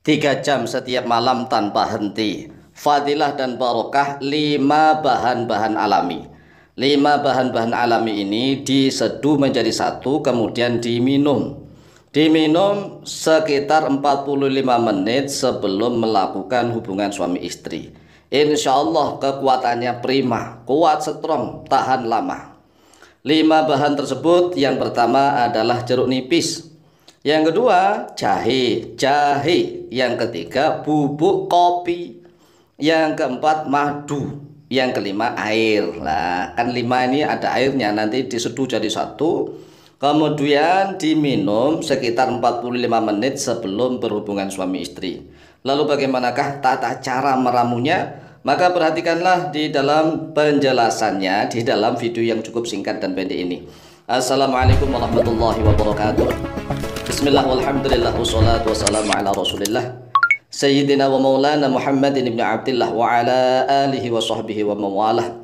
3 jam setiap malam tanpa henti. Fadilah dan barokah 5 bahan-bahan alami. 5 bahan-bahan alami ini diseduh menjadi satu, kemudian diminum. Diminum sekitar 45 menit sebelum melakukan hubungan suami istri. Insya Allah kekuatannya prima, kuat, strong, tahan lama. 5 bahan tersebut, yang pertama adalah jeruk nipis. Yang kedua, jahe. Yang ketiga, bubuk kopi. Yang keempat, madu. Yang kelima, air. Nah, kan 5 ini ada airnya, nanti diseduh jadi satu. Kemudian diminum sekitar 45 menit sebelum berhubungan suami istri. Lalu bagaimanakah tata cara meramunya? Maka perhatikanlah di dalam penjelasannya di dalam video yang cukup singkat dan pendek ini. Assalamualaikum warahmatullahi wabarakatuh. Bismillah walhamdulillah wassalatu wassalamu ala rasulillah Sayyidina wa maulana Muhammadin ibn Abdillah wa ala alihi wa sahbihi wa mawalah.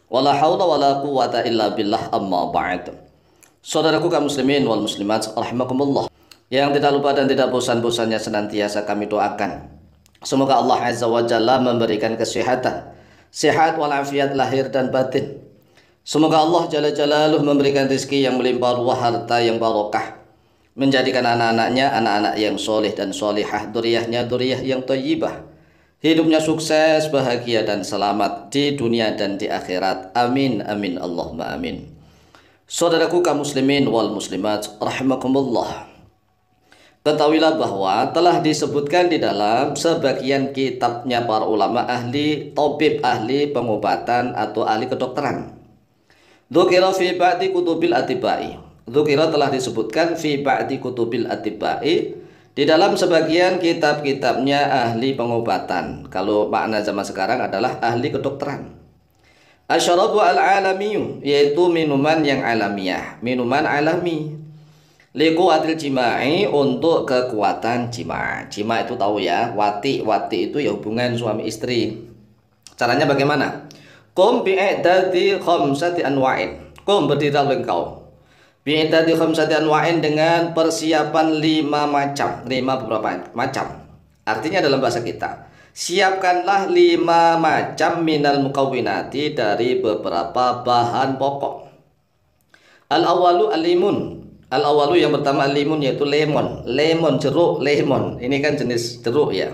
Wala hawla wala quwata illa billah, amma ba'd. Saudaraku kaum muslimin wal muslimat rahimakumullah, yang tidak lupa dan tidak bosan-bosannya senantiasa kami doakan, semoga Allah Azza wa Jalla memberikan kesehatan, sehat walafiat lahir dan batin. Semoga Allah Jalla Jalaluh memberikan rezeki yang melimpah ruah, harta yang barokah, menjadikan anak-anaknya anak-anak yang soleh dan solihah, duriyahnya duriyah yang thayyibah, hidupnya sukses, bahagia dan selamat di dunia dan di akhirat. Amin amin Allahumma amin. Saudaraku kaum muslimin wal muslimat rahimakumullah, ketahuilah bahwa telah disebutkan di dalam sebagian kitabnya para ulama ahli tabib, ahli pengobatan atau ahli kedokteran. Dzukira fi ba'di kutubil atibai. Dzukira telah disebutkan fi ba'di kutubil atibai, di dalam sebagian kitab-kitabnya ahli pengobatan. Kalau makna zaman sekarang adalah ahli kedokteran. Asyarabu al-alamiyu, yaitu minuman yang alamiah, minuman alami. Liquatil jima'i, untuk kekuatan jima'. Jima' itu tahu ya, wati itu ya hubungan suami istri. Caranya bagaimana? Qum bi'idati khamsati anwa'in. Qum, berdirilah engkau. Bi'idati khamsati anwa'in, dengan persiapan 5 macam. 5 beberapa macam. Artinya dalam bahasa kita, siapkanlah 5 macam minal mukawwinati, dari beberapa bahan pokok. Al-awalu al-limun. Al-awalu, yang pertama limun, yaitu lemon. Lemon, jeruk lemon. Ini kan jenis jeruk ya.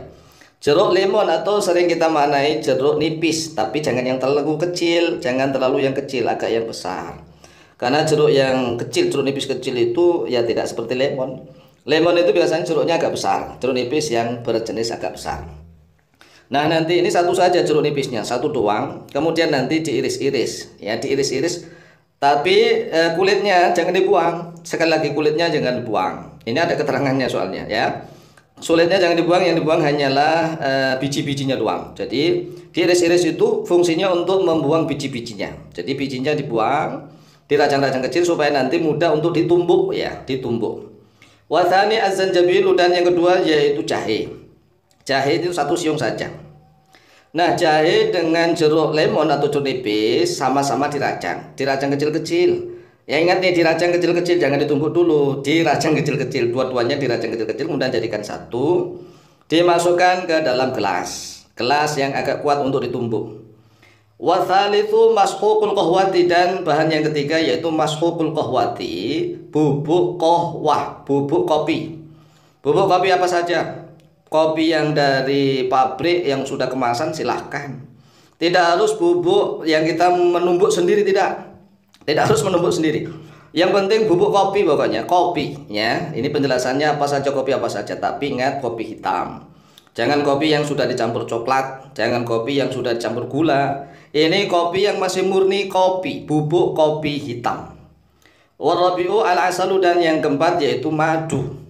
Jeruk lemon, atau sering kita maknai jeruk nipis, tapi jangan yang terlalu kecil, jangan terlalu yang kecil, agak yang besar. Karena jeruk yang kecil, jeruk nipis kecil itu ya tidak seperti lemon. Lemon itu biasanya jeruknya agak besar, jeruk nipis yang berjenis agak besar. Nah, nanti ini satu saja jeruk nipisnya, satu doang. Kemudian nanti diiris-iris, ya diiris-iris. Tapi kulitnya jangan dibuang. Sekali lagi, kulitnya jangan dibuang. Ini ada keterangannya soalnya ya. Kulitnya jangan dibuang, yang dibuang hanyalah biji-bijinya doang. Jadi diiris-iris itu fungsinya untuk membuang biji-bijinya. Jadi bijinya dibuang, dirajang-rajang kecil supaya nanti mudah untuk ditumbuk ya, ditumbuk. Wathani az-zanjabilu, dan yang kedua yaitu jahe. Jahe itu 1 siung saja. Nah, jahe dengan jeruk lemon atau jeruk nipis sama-sama dirajang kecil-kecil. Ya ingat nih, dirajang kecil-kecil, jangan ditumbuk dulu, dirajang kecil-kecil, dua-duanya dirajang kecil-kecil, kemudian jadikan satu, dimasukkan ke dalam gelas yang agak kuat untuk ditumbuk. Wathalithu mashukul qahwati, dan bahan yang ketiga yaitu mashukul qahwati, bubuk qahwah, bubuk kopi. Bubuk kopi apa saja? Kopi yang dari pabrik yang sudah kemasan silahkan. Tidak harus bubuk yang kita menumbuk sendiri, tidak harus menumbuk sendiri. Yang penting bubuk kopi, pokoknya kopi ya. Ini penjelasannya apa saja kopi apa saja, tapi ingat kopi hitam. Jangan kopi yang sudah dicampur coklat, jangan kopi yang sudah dicampur gula. Ini kopi yang masih murni kopi, bubuk kopi hitam. Warabi'u al-asalu, dan yang keempat yaitu madu.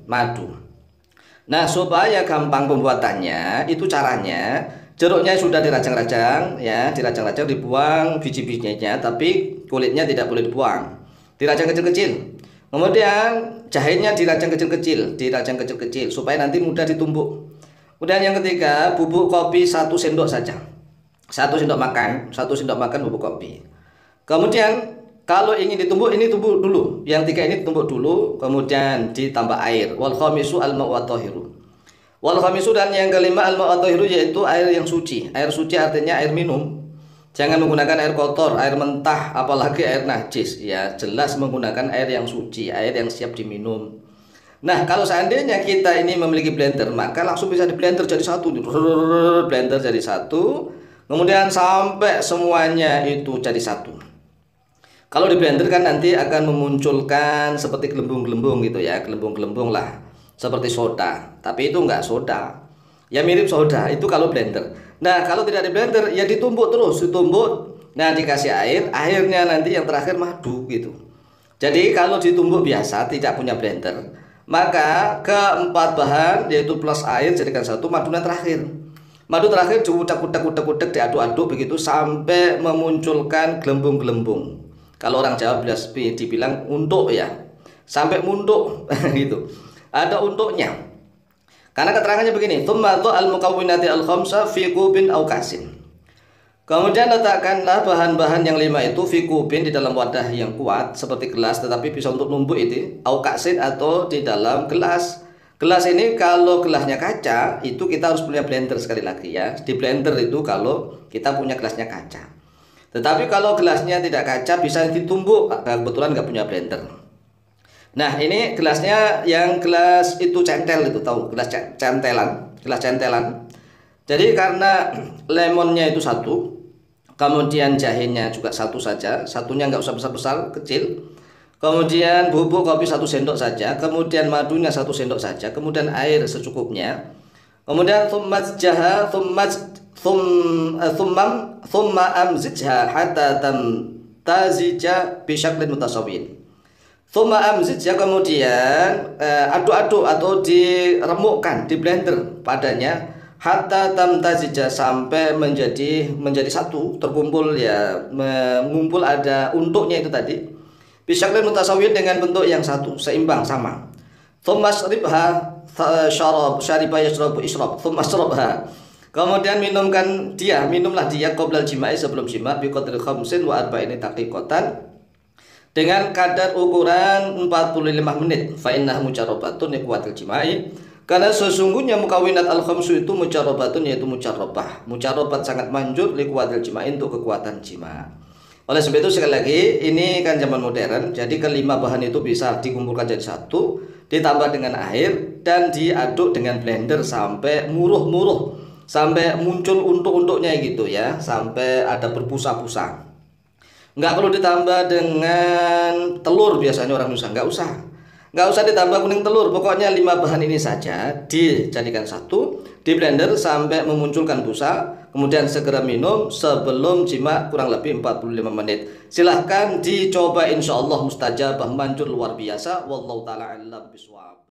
Nah, supaya gampang pembuatannya, itu caranya jeruknya sudah dirajang-rajang ya, dirajang-rajang, dibuang biji-bijinya, tapi kulitnya tidak boleh dibuang. Dirajang kecil-kecil. Kemudian jahenya dirajang kecil-kecil supaya nanti mudah ditumbuk. Kemudian yang ketiga, bubuk kopi 1 sendok saja. 1 sendok makan bubuk kopi. Kemudian kalau ingin ditumbuk, ini tumbuk dulu. Yang 3 ini ditumbuk dulu, kemudian ditambah air. Wal khamisu al-ma'u wa tahiru. Wal khamisu, dan yang kelima al-ma'u tahiru, yaitu air yang suci. Air suci artinya air minum. Jangan menggunakan air kotor, air mentah, apalagi air najis. Ya, jelas menggunakan air yang suci, air yang siap diminum. Nah, kalau seandainya kita ini memiliki blender, maka langsung bisa di blender jadi satu. Blender jadi satu, kemudian sampai semuanya itu jadi satu. Kalau di blender kan nanti akan memunculkan seperti gelembung-gelembung gitu ya, gelembung-gelembung lah, seperti soda. Tapi itu enggak soda, ya mirip soda itu kalau blender. Nah, kalau tidak di blender ya ditumbuk terus, ditumbuk. Nah, dikasih air, airnya nanti yang terakhir madu gitu. Jadi kalau ditumbuk biasa tidak punya blender, maka keempat bahan yaitu plus air jadikan satu, madunya terakhir. Madu terakhir diudak-udak diaduk-aduk begitu sampai memunculkan gelembung-gelembung. Kalau orang Jawa dibilang untuk ya, sampai munduk gitu. Ada untuknya. Karena keterangannya begini, tsumma al-mukawwinati al-khamsa fi kubin aw kasin. Kemudian letakkanlah bahan-bahan yang 5 itu fi kubin, di dalam wadah yang kuat seperti gelas tetapi bisa untuk numbuk itu, aw kasin, atau di dalam gelas. Gelas ini kalau gelasnya kaca itu kita harus punya blender sekali lagi ya. Di blender itu kalau kita punya gelasnya kaca. Tetapi kalau gelasnya tidak kaca bisa ditumbuk, kebetulan nggak punya blender. Nah, ini gelasnya yang gelas itu centel itu, tahu gelas centelan. Jadi karena lemonnya itu satu, kemudian jahenya juga satu saja, satunya nggak usah besar-besar, kecil. Kemudian bubuk kopi 1 sendok saja, kemudian madunya 1 sendok saja, kemudian air secukupnya. Kemudian thumma amzijha hatta tamtazija bi syaklin mutasawwin. Thumma amzijha, kemudian aduk-aduk atau diremukkan di blender padanya, hatta tamtazija, sampai menjadi satu, terkumpul ya, mengumpul ada untuknya itu tadi. Bisyaklin mutasawwin, dengan bentuk yang satu, seimbang, sama. Thumma syribha syariba yashrabu isyrab. Thumma syribha, kemudian minumlah dia qoblal jima'i, sebelum jima, bi qadri khamsin wa arba'ini daqiqatan, dengan kadar ukuran 45 menit. Fa innah mujarrabatun liquwatil jima'i, karena sesungguhnya mukawinat al-khamsu itu mujarrabatun, yaitu mujarrabah. Mujarrabat sangat manjur, liquwatil jima'i, untuk kekuatan jima. Oleh sebab itu sekali lagi, ini kan zaman modern, jadi kelima bahan itu bisa dikumpulkan jadi satu, ditambah dengan air dan diaduk dengan blender sampai muruh-muruh, sampai muncul untuk-untuknya gitu ya, sampai ada berbusa-busa. Nggak perlu ditambah dengan telur, biasanya orang Indonesia nggak usah ditambah kuning telur. Pokoknya 5 bahan ini saja dijadikan satu, di blender sampai memunculkan busa, kemudian segera minum sebelum jima kurang lebih 45 menit. Silahkan dicoba, insya Allah mustajabah, manjur luar biasa. Wallahu ta'ala a'lam bishawab.